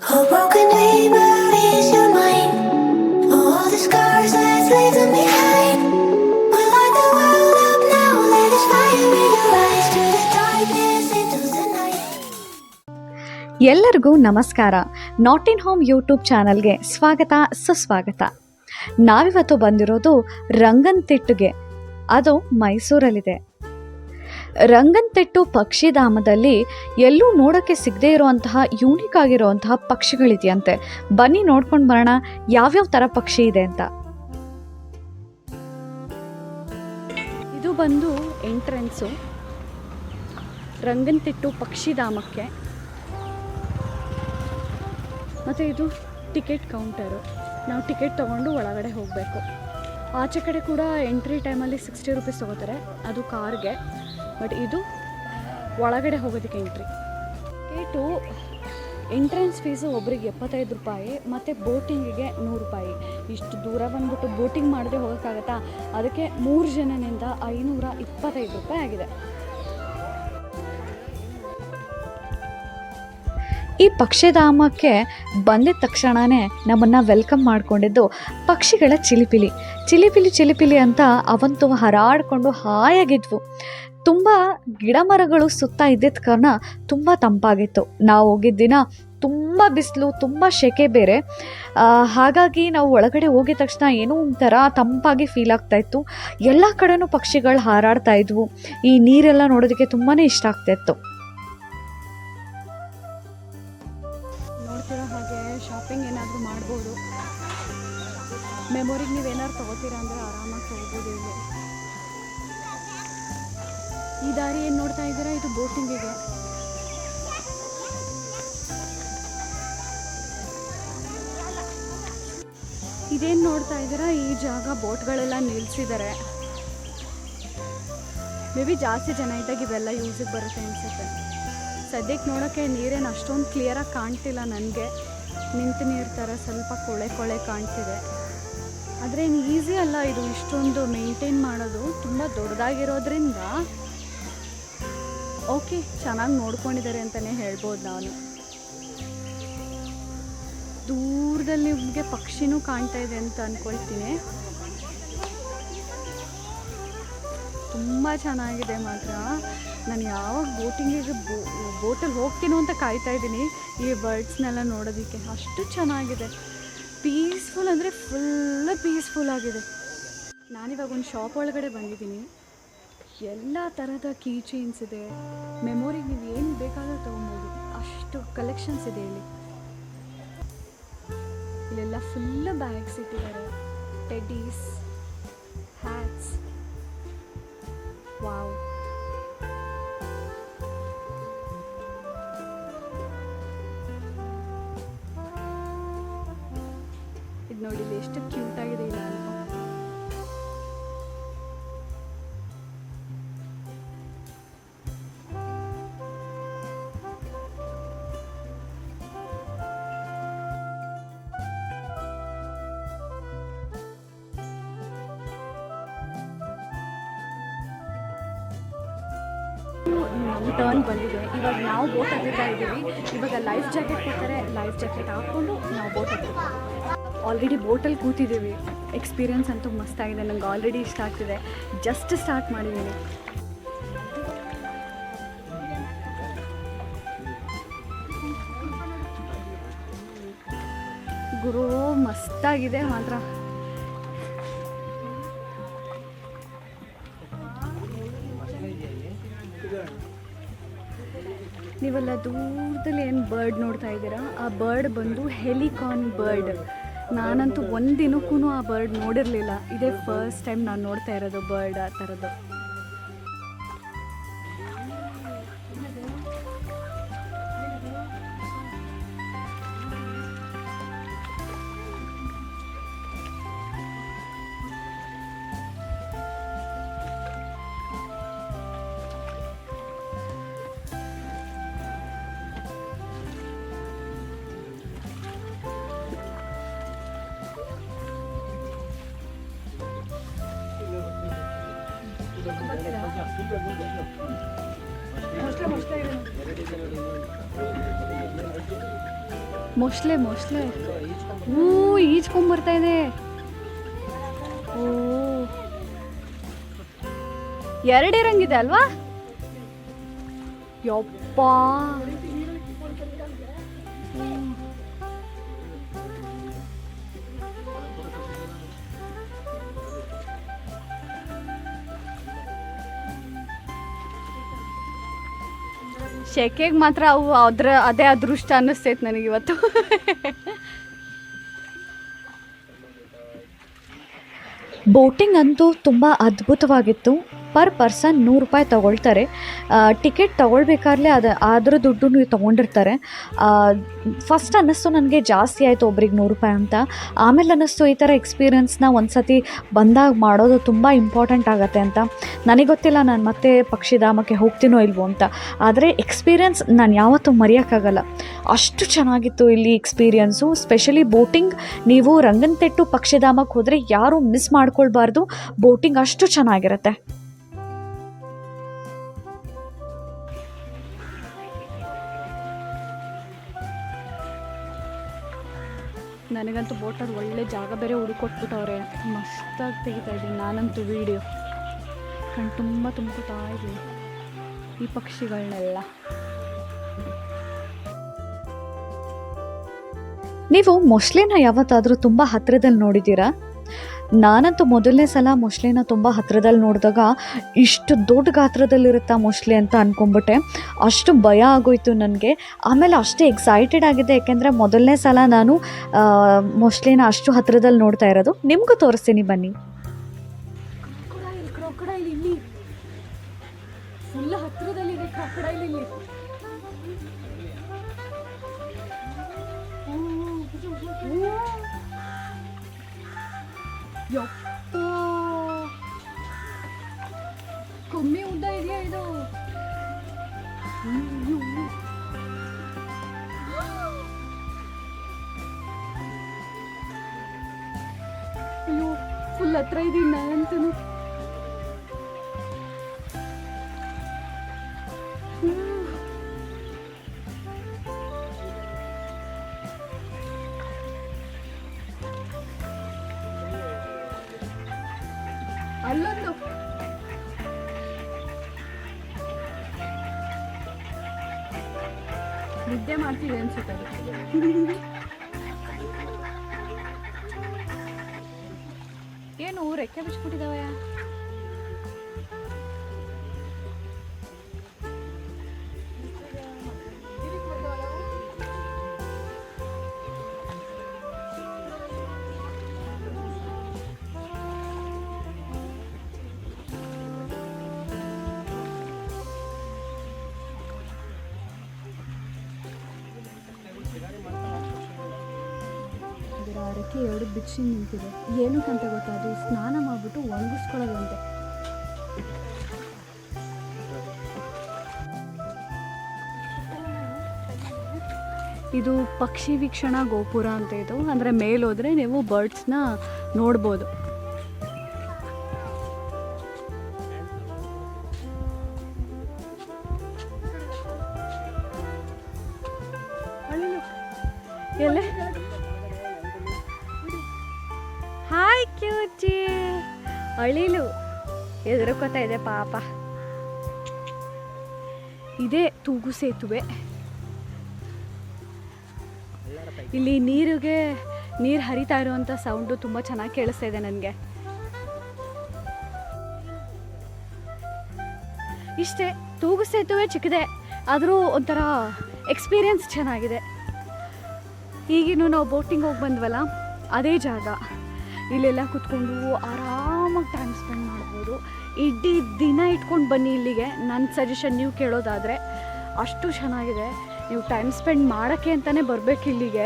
A broken dreamer is your mind. All the scars that leave them behind. We light the world up now. Let us fire in your eyes to the darkness into the night. ಎಲ್ಲರಿಗೂ ನಮಸ್ಕಾರ. Not in home YouTube ಚಾನಲ್ಗೆ ಸ್ವಾಗತ ಸುಸ್ವಾಗತ. ನಾವಿವತ್ತು ಬಂದಿರೋದು ರಂಗನತಿಟ್ಟುಗೆ. ಅದು ಮೈಸೂರಲ್ಲಿದೆ. ರಂಗನತಿಟ್ಟು ಪಕ್ಷಿಧಾಮದಲ್ಲಿ ಎಲ್ಲೂ ನೋಡೋಕ್ಕೆ ಸಿಗದೇ ಇರುವಂತಹ ಯೂನಿಕ್ ಆಗಿರುವಂತಹ ಪಕ್ಷಿಗಳಿದೆಯಂತೆ. ಬನ್ನಿ ನೋಡ್ಕೊಂಡು ಬರೋಣ ಯಾವ್ಯಾವ ಥರ ಪಕ್ಷಿ ಇದೆ ಅಂತ. ಇದು ಬಂದು ಎಂಟ್ರೆನ್ಸು ರಂಗನತಿಟ್ಟು ಪಕ್ಷಿಧಾಮಕ್ಕೆ. ಮತ್ತು ಇದು ಟಿಕೆಟ್ ಕೌಂಟರು. ನಾವು ಟಿಕೆಟ್ ತೊಗೊಂಡು ಒಳಗಡೆ ಹೋಗಬೇಕು. ಆಚೆ ಕಡೆ ಕೂಡ ಎಂಟ್ರಿ ಟೈಮಲ್ಲಿ 60 ರೂಪೀಸ್ ತೊಗೋತಾರೆ, ಅದು ಕಾರ್ಗೆ. ಬಟ್ ಇದು ಒಳಗಡೆ ಹೋಗೋದಕ್ಕೆ ಎಂಟ್ರಿ. ಟಿಕೆಟು ಎಂಟ್ರೆನ್ಸ್ ಫೀಸು ಒಬ್ರಿಗೆ 75 ರೂಪಾಯಿ ಮತ್ತು ಬೋಟಿಂಗಿಗೆ 100 ರೂಪಾಯಿ. ಇಷ್ಟು ದೂರ ಬಂದ್ಬಿಟ್ಟು ಬೋಟಿಂಗ್ ಮಾಡದೆ ಹೋಗೋಕ್ಕಾಗತ್ತಾ? ಅದಕ್ಕೆ 3 ಜನನಿಂದ 525 ರೂಪಾಯಿ ಆಗಿದೆ. ಈ ಪಕ್ಷಿಧಾಮಕ್ಕೆ ಬಂದಿದ್ದ ತಕ್ಷಣವೇ ನಮ್ಮನ್ನು ವೆಲ್ಕಮ್ ಮಾಡಿಕೊಂಡಿದ್ದು ಪಕ್ಷಿಗಳ ಚಿಲಿಪಿಲಿ ಚಿಲಿಪಿಲಿ ಚಿಲಿಪಿಲಿ ಅಂತ ಅವಂತೂ ಹಾರಾಡಿಕೊಂಡು ಹಾಯಾಗಿದ್ವು. ತುಂಬ ಗಿಡ ಮರಗಳು ಸುತ್ತ ಇದ್ದಿದ್ದ ಕಾರಣ ತುಂಬ ತಂಪಾಗಿತ್ತು. ನಾವು ಹೋಗಿದ್ದ ದಿನ ತುಂಬ ಬಿಸಿಲು, ತುಂಬ ಸೆಕೆ ಬೇರೆ. ಹಾಗಾಗಿ ನಾವು ಒಳಗಡೆ ಹೋಗಿದ ತಕ್ಷಣ ಏನೋ ಒಂಥರ ತಂಪಾಗಿ ಫೀಲ್ ಆಗ್ತಾಯಿತ್ತು. ಎಲ್ಲ ಕಡೆನೂ ಪಕ್ಷಿಗಳು ಹಾರಾಡ್ತಾ ಇದ್ವು. ಈ ನೀರೆಲ್ಲ ನೋಡೋದಕ್ಕೆ ತುಂಬಾ ಇಷ್ಟ ಆಗ್ತಾಯಿತ್ತು. ನೋಡ್ತಿರೋ ಹಾಗೆ ಶಾಪಿಂಗ್ ಏನಾದರೂ ಮಾಡ್ಬೋದು. ಮೆಮೊರಿಗೆ ನೀವೇನಾದ್ರು ತೊಗೋತೀರಾ ಅಂದರೆ ಆರಾಮಾಗಿ ತೊಗೋಬೋದು. ಇಲ್ಲಿ ಈ ದಾರಿ ಏನು ನೋಡ್ತಾ ಇದ್ದೀರಾ, ಇದು ಬೋಟಿಂಗಿಗೆ. ಇದೇನು ನೋಡ್ತಾ ಇದ್ದೀರಾ, ಈ ಜಾಗ ಬೋಟ್ಗಳೆಲ್ಲ ನಿಲ್ಲಿಸಿದ್ದಾರೆ. ಮೇ ಬಿ ಜಾಸ್ತಿ ಜನ ಇದ್ದಾಗ ಇವೆಲ್ಲ ಯೂಸಿಗೆ ಬರುತ್ತೆ ಅನಿಸುತ್ತೆ. ಸದ್ಯಕ್ಕೆ ನೋಡೋಕ್ಕೆ ನೀರೇನು ಅಷ್ಟೊಂದು ಕ್ಲಿಯರಾಗಿ ಕಾಣ್ತಿಲ್ಲ ನನಗೆ. ನಿಂತು ನೀರು ಥರ ಸ್ವಲ್ಪ ಕೊಳೆ ಕೊಳೆ ಕಾಣ್ತಿದೆ. ಆದರೆ ಏನು ಈಸಿ ಅಲ್ಲ ಇದು ಇಷ್ಟೊಂದು ಮೇಂಟೈನ್ ಮಾಡೋದು. ತುಂಬ ದೊಡ್ಡದಾಗಿರೋದ್ರಿಂದ ಓಕೆ, ಚೆನ್ನಾಗಿ ನೋಡ್ಕೊಂಡಿದ್ದಾರೆ ಅಂತಲೇ ಹೇಳ್ಬೋದು. ನಾನು ದೂರದಲ್ಲಿ ನಿಮಗೆ ಪಕ್ಷಿನೂ ಕಾಣ್ತಾ ಇದೆ ಅಂತ ಅಂದ್ಕೊಳ್ತೀನಿ. ತುಂಬ ಚೆನ್ನಾಗಿದೆ ಮಾತ್ರ. ನಾನು ಯಾವಾಗ ಬೋಟಿಂಗಿಗೆ ಬೋಟಲ್ಲಿ ಹೋಗ್ತೀನೋ ಅಂತ ಕಾಯ್ತಾ ಇದ್ದೀನಿ ಈ ಬರ್ಡ್ಸ್ನೆಲ್ಲ ನೋಡೋದಕ್ಕೆ. ಅಷ್ಟು ಚೆನ್ನಾಗಿದೆ. ಪೀಸ್ಫುಲ್ ಅಂದರೆ ಫುಲ್ ಪೀಸ್ಫುಲ್ ಆಗಿದೆ. ನಾನಿವಾಗ ಒಂದು ಶಾಪ್ ಒಳಗಡೆ ಬಂದಿದ್ದೀನಿ. ಎಲ್ಲ ಥರದ ಕೀ ಚೈನ್ಸ್ ಇದೆ. ಮೆಮೊರಿಗೆ ನೀವು ಏನು ಬೇಕಾದರೂ ತೊಗೊಬೋದು, ಅಷ್ಟು ಕಲೆಕ್ಷನ್ಸ್ ಇದೆ ಇಲ್ಲಿ. ಇಲ್ಲೆಲ್ಲ ಫುಲ್ ಬ್ಯಾಗ್ಸ್ ಇಟ್ಟಿದ್ದಾರೆ, ಟೆಡೀಸ್, ಹ್ಯಾಟ್ಸ್. ವಾವ್, ಇದು ನೋಡಿ ಇಲ್ಲಿ ಎಷ್ಟು ಕ್ಯೂಟ್ ಆಗಿದೆ ಇಲ್ಲ ಅಲ್ವಾ? ನಮ್ಮ ಟರ್ನ್ ಬಂದಿದೆ. ಇವಾಗ ನಾವು ಬೋಟ್ ಹತ್ತುತ್ತಾ ಇದ್ದೀವಿ. ಇವಾಗ ಲೈಫ್ ಜಾಕೆಟ್ ಕೊಡ್ತಾರೆ. ಲೈಫ್ ಜಾಕೆಟ್ ಹಾಕ್ಕೊಂಡು ನಾವು ಬೋಟ್ ಹತ್ತೀವಿ. ಆಲ್ರೆಡಿ ಬೋಟಲ್ಲಿ ಕೂತಿದ್ದೀವಿ. ಎಕ್ಸ್ಪೀರಿಯನ್ಸ್ ಅಂತೂ ಮಸ್ತಾಗಿದೆ. ನನಗೆ ಆಲ್ರೆಡಿ ಇಷ್ಟ ಆಗ್ತಿದೆ. ಜಸ್ಟ್ ಸ್ಟಾರ್ಟ್ ಮಾಡಿದ್ದೀನಿ. ಗುರು ಮಸ್ತಾಗಿದೆ ಮಾತ್ರ. ನೀವೆಲ್ಲ ದೂರದಲ್ಲಿ ಏನು ಬರ್ಡ್ ನೋಡ್ತಾ ಇದ್ದೀರಾ, ಆ ಬರ್ಡ್ ಬಂದು ಹೆಲಿಕಾನ್ ಬರ್ಡ್. ನಾನಂತೂ ಒಂದಿನಕ್ಕೂ ಆ ಬರ್ಡ್ ನೋಡಿರಲಿಲ್ಲ. ಇದೇ ಫಸ್ಟ್ ಟೈಮ್ ನಾನು ನೋಡ್ತಾ ಇರೋದು ಬರ್ಡ್ ಆ ಥರದ್ದು. ಮೊಸಳೆ ಹೂ ಈಜ್ಕೊಂಬರ್ತಾ ಇದೆ. ಓ ಎರಡಿರಂಗಿದೆ ಅಲ್ವಾ? ಯಪ್ಪ ಶೆಕೆಗೆ ಮಾತ್ರ ಅವು ಅದೇ ಅದೃಷ್ಟ ಅನ್ನಿಸ್ತೈತೆ ನನಗಿವತ್ತು. ಬೋಟಿಂಗ್ ಅಂತೂ ತುಂಬ ಅದ್ಭುತವಾಗಿತ್ತು. ಪರ್ ಪರ್ಸನ್ 100 ರೂಪಾಯಿ ತೊಗೊಳ್ತಾರೆ. ಟಿಕೆಟ್ ತೊಗೊಳ್ಬೇಕಾದ್ರೆ ಅದ್ರ ದುಡ್ಡು ತೊಗೊಂಡಿರ್ತಾರೆ. ಫಸ್ಟ್ ಅನ್ನಿಸ್ತು ನನಗೆ ಜಾಸ್ತಿ ಆಯಿತು ಒಬ್ರಿಗೆ 100 ರೂಪಾಯಿ ಅಂತ. ಆಮೇಲೆ ಅನ್ನಿಸ್ತು ಈ ಥರ ಎಕ್ಸ್ಪೀರಿಯನ್ಸ್ನ ಒಂದು ಸತಿ ಬಂದಾಗ ಮಾಡೋದು ತುಂಬ ಇಂಪಾರ್ಟೆಂಟ್ ಆಗುತ್ತೆ ಅಂತ. ನನಗೆ ಗೊತ್ತಿಲ್ಲ ನಾನು ಮತ್ತೆ ಪಕ್ಷಿಧಾಮಕ್ಕೆ ಹೋಗ್ತೀನೋ ಇಲ್ವೋ ಅಂತ. ಆದರೆ ಎಕ್ಸ್ಪೀರಿಯನ್ಸ್ ನಾನು ಯಾವತ್ತೂ ಮರೆಯೋಕ್ಕಾಗಲ್ಲ. ಅಷ್ಟು ಚೆನ್ನಾಗಿತ್ತು ಇಲ್ಲಿ ಎಕ್ಸ್ಪೀರಿಯನ್ಸು. Specially boating. ನೀವು ರಂಗನತಿಟ್ಟು ಪಕ್ಷಿಧಾಮಕ್ಕೆ ಹೋದರೆ ಯಾರೂ ಮಿಸ್ ಮಾಡ್ಕೊಳ್ಬಾರ್ದು. ಬೋಟಿಂಗ್ ಅಷ್ಟು ಚೆನ್ನಾಗಿರುತ್ತೆ. ನನಗಂತೂ ಬೋಟಲ್ಲಿ ಒಳ್ಳೆ ಜಾಗ ಬೇರೆ ಹುಡುಕೊಟ್ಬಿಟ್ಟವ್ರೆ. ಮಸ್ತಾಗಿ ತೆಗಿತಾ ಇದ್ದೀನಿ ನಾನಂತೂ ವೀಡಿಯೋ. ಕಣ್ಣು ತುಂಬ ತುಂಬ್ಕೊತಾ ಇದ್ದೀನಿ ಈ ಪಕ್ಷಿಗಳನ್ನೆಲ್ಲ. ನೀವು ಮೊಸಳೆನ ಯಾವತ್ತಾದರೂ ತುಂಬ ಹತ್ತಿರದಲ್ಲಿ ನೋಡಿದ್ದೀರಾ? ನಾನಂತೂ ಮೊದಲನೇ ಸಲ ಮೊಸಳೆನ ತುಂಬ ಹತ್ತಿರದಲ್ಲಿ ನೋಡಿದಾಗ ಇಷ್ಟು ದೊಡ್ಡ ಗಾತ್ರದಲ್ಲಿರುತ್ತಾ ಮೊಸಳೆ ಅಂತ ಅಂದ್ಕೊಂಬಿಟ್ಟೆ. ಅಷ್ಟು ಭಯ ಆಗೋಯ್ತು ನನಗೆ. ಆಮೇಲೆ ಅಷ್ಟೇ ಎಕ್ಸೈಟೆಡ್ ಆಗಿದೆ, ಯಾಕೆಂದರೆ ಮೊದಲನೇ ಸಲ ನಾನು ಮೊಸಳೆನ ಅಷ್ಟು ಹತ್ತಿರದಲ್ಲಿ ನೋಡ್ತಾ ಇರೋದು. ನಿಮಗೂ ತೋರಿಸ್ತೀನಿ ಬನ್ನಿ. ಕ್ರೊಕೊಡೈಲ್ ಇಲ್ಲಿ ಫುಲ್ ಹತ್ತಿರದಲ್ಲಿದೆ. ಕ್ರೊಕೊಡೈಲ್ ಇಲ್ಲಿ ಯಪ್ಪ ಕಮ್ಮಿ ಉದ್ದ ಇದೆಯಾ ಇದು? ಅಯ್ಯೋ ಫುಲ್ ಹತ್ರ ಇದೀನಿ ನಾನಂತೂ. ಅಲ್ಲೊಂದು ನಿದ್ದೆ ಮಾಡ್ತೀವಿ ಅನ್ಸುತ್ತೆ. ಏನು ರೆಕ್ಕೆ ಬಿಚ್ಬಿಟ್ಟಿದಾವೆ? ರೆಕ್ಕೆ ಎರಡು ಬಿಚ್ಚಿ ನಿಂತಿದೆ. ಏನಕ್ಕಂತ ಗೊತ್ತಾ? ಅದು ಸ್ನಾನ ಮಾಡಿಬಿಟ್ಟು ಒಣಗಿಸ್ಕೊಳ್ಳೋದಂತೆ. ಇದು ಪಕ್ಷಿ ವೀಕ್ಷಣಾ ಗೋಪುರ ಅಂತ. ಇದು ಅಂದರೆ ಮೇಲೋದ್ರೆ ನೀವು ಬರ್ಡ್ಸ್ನ ನೋಡ್ಬೋದು. ಎಲ್ಲ ಹಾಯ್ ಕ್ಯೂಟಿ. ಅಳಿಲು ಎದುರುಕೋತಾ ಇದೆ ಪಾಪ. ಇದೇ ತೂಗು ಸೇತುವೆ. ಇಲ್ಲಿ ನೀರು ಹರಿತಾ ಇರುವಂಥ ಸೌಂಡು ತುಂಬ ಚೆನ್ನಾಗಿ ಕೇಳಿಸ್ತಾ ಇದೆ ನನಗೆ. ಇಷ್ಟೇ, ತೂಗು ಸೇತುವೆ ಚಿಕ್ಕದೆ, ಆದರೂ ಒಂಥರ ಎಕ್ಸ್ಪೀರಿಯನ್ಸ್ ಚೆನ್ನಾಗಿದೆ. ಈಗಿನೂ ನಾವು ಬೋಟಿಂಗ್ ಹೋಗಿ ಬಂದ್ವಲ್ಲ, ಅದೇ ಜಾಗ. ಇಲ್ಲೆಲ್ಲ ಕೂತ್ಕೊಂಡು ಆರಾಮಾಗಿ ಟೈಮ್ ಸ್ಪೆಂಡ್ ಮಾಡ್ಬೋದು. ಇಡೀ ದಿನ ಇಟ್ಕೊಂಡು ಬನ್ನಿ ಇಲ್ಲಿಗೆ. ನನ್ನ ಸಜೆಷನ್ ನೀವು ಕೇಳೋದಾದರೆ ಅಷ್ಟು ಚೆನ್ನಾಗಿದೆ. ನೀವು ಟೈಮ್ ಸ್ಪೆಂಡ್ ಮಾಡೋಕ್ಕೆ ಅಂತಲೇ ಬರಬೇಕು ಇಲ್ಲಿಗೆ.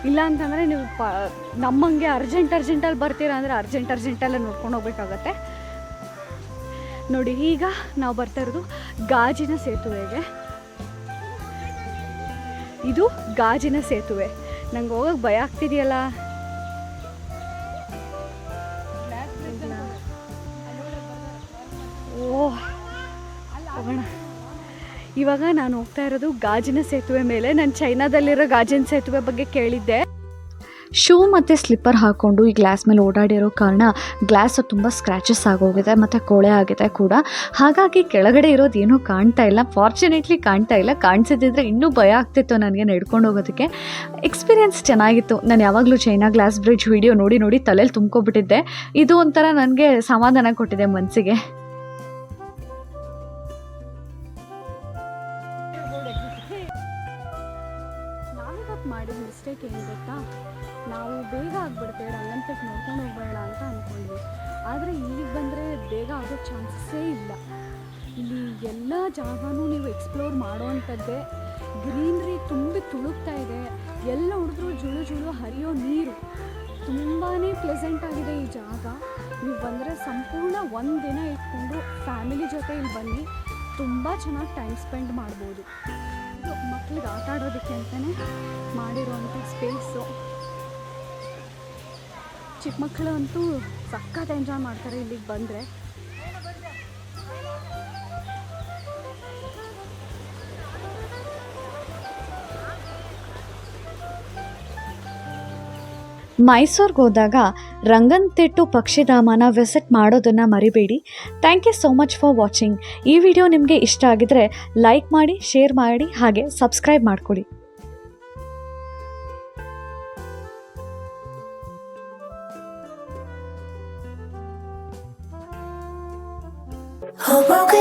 ಇಲ್ಲ ಅಂತಂದರೆ ನೀವು ನಮ್ಮಂಗೆ ಅರ್ಜೆಂಟಲ್ಲಿ ಬರ್ತೀರಾ ಅಂದರೆ ಅರ್ಜೆಂಟಲ್ಲೇ ನೋಡ್ಕೊಂಡು ಹೋಗ್ಬೇಕಾಗತ್ತೆ. ನೋಡಿ, ಈಗ ನಾವು ಬರ್ತಾ ಇರೋದು ಗಾಜಿನ ಸೇತುವೆಗೆ. ಇದು ಗಾಜಿನ ಸೇತುವೆ. ನಂಗೆ ಹೋಗೋಕ್ಕೆ ಭಯ ಆಗ್ತಿದೆಯಲ್ಲ. ಓ ಹೋಗೋಣ. ಇವಾಗ ನಾನು ಹೋಗ್ತಾ ಇರೋದು ಗಾಜಿನ ಸೇತುವೆ ಮೇಲೆ. ನಾನು ಚೈನಾದಲ್ಲಿರೋ ಗಾಜಿನ ಸೇತುವೆ ಬಗ್ಗೆ ಕೇಳಿದ್ದೆ. ಶೂ ಮತ್ತು ಸ್ಲಿಪ್ಪರ್ ಹಾಕ್ಕೊಂಡು ಈ ಗ್ಲಾಸ್ ಮೇಲೆ ಓಡಾಡಿರೋ ಕಾರಣ ಗ್ಲಾಸು ತುಂಬ ಸ್ಕ್ರ್ಯಾಚಸ್ ಆಗೋಗಿದೆ ಮತ್ತು ಕೊಳೆ ಆಗಿದೆ ಕೂಡ. ಹಾಗಾಗಿ ಕೆಳಗಡೆ ಇರೋದು ಏನೂ ಕಾಣ್ತಾ ಇಲ್ಲ. ಫಾರ್ಚುನೇಟ್ಲಿ ಕಾಣ್ತಾ ಇಲ್ಲ. ಕಾಣಿಸಿದ್ರೆ ಇನ್ನೂ ಭಯ ಆಗ್ತಿತ್ತು ನನಗೆ ನಡ್ಕೊಂಡು ಹೋಗೋದಕ್ಕೆ. ಎಕ್ಸ್ಪೀರಿಯೆನ್ಸ್ ಚೆನ್ನಾಗಿತ್ತು. ನಾನು ಯಾವಾಗಲೂ ಚೈನಾ ಗ್ಲಾಸ್ ಬ್ರಿಡ್ಜ್ ವಿಡಿಯೋ ನೋಡಿ ತಲೆಯಲ್ಲಿ ತುಂಬ್ಕೊಬಿಟ್ಟಿದ್ದೆ. ಇದು ಒಂಥರ ನನಗೆ ಸಮಾಧಾನ ಕೊಟ್ಟಿದೆ ಮನಸ್ಸಿಗೆ. ಮಾಡಿದ ಮಿಸ್ಟೇಕ್ ಏನು ಗೊತ್ತಾ, ನಾವು ಬೇಗ ಆಗಿಬಿಡ್ತೇವೆ, ರಂಗನಪೇಟೆ ನೋಡ್ಕೊಂಡು ಹೋಗ್ಬೇಡ ಅಂತ ಅಂದ್ಕೊಂಡ್ವಿ. ಆದರೆ ಇಲ್ಲಿಗೆ ಬಂದರೆ ಬೇಗ ಆಗೋ ಚಾನ್ಸಸ್ಸೇ ಇಲ್ಲ. ಇಲ್ಲಿ ಎಲ್ಲ ಜಾಗನೂ ನೀವು ಎಕ್ಸ್ಪ್ಲೋರ್ ಮಾಡೋವಂಥದ್ದೇ. ಗ್ರೀನ್ರಿ ತುಂಬಿ ತುಳುಕ್ತಾ ಇದೆ. ಎಲ್ಲ ಹುಡಿದ್ರೂ ಜುಳು ಜುಳು ಹರಿಯೋ ನೀರು. ತುಂಬಾ ಪ್ಲೆಸೆಂಟ್ ಆಗಿದೆ ಈ ಜಾಗ. ನೀವು ಬಂದರೆ ಸಂಪೂರ್ಣ ಒಂದು ದಿನ ಇಟ್ಕೊಂಡು ಫ್ಯಾಮಿಲಿ ಜೊತೆ ಇಲ್ಲಿ ಬನ್ನಿ. ತುಂಬ ಚೆನ್ನಾಗಿ ಟೈಮ್ ಸ್ಪೆಂಡ್ ಮಾಡ್ಬೋದು. ಮಕ್ಳಿಗೆ ಆಟ ಆಡೋದಕ್ಕೆ ಅಂತಲೇ ಮಾಡಿರೋವಂಥ ಸ್ಪೇಸು. ಚಿಕ್ಕ ಮಕ್ಕಳು ಅಂತೂ ಸಖತ್ ಎಂಜಾಯ್ ಮಾಡ್ತಾರೆ ಇಲ್ಲಿಗೆ ಬಂದರೆ. ಮೈಸೂರಿಗೆ ಹೋದಾಗ ರಂಗನತಿಟ್ಟು ಪಕ್ಷಿಧಾಮನ ವಿಸಿಟ್ ಮಾಡೋದನ್ನು ಮರಿಬೇಡಿ. Thank you so much for watching. ಈ ವಿಡಿಯೋ ನಿಮಗೆ ಇಷ್ಟ ಆಗಿದ್ರೆ ಲೈಕ್ ಮಾಡಿ, ಶೇರ್ ಮಾಡಿ, ಹಾಗೆ ಸಬ್ಸ್ಕ್ರೈಬ್ ಮಾಡಿಕೊಡಿ. Hope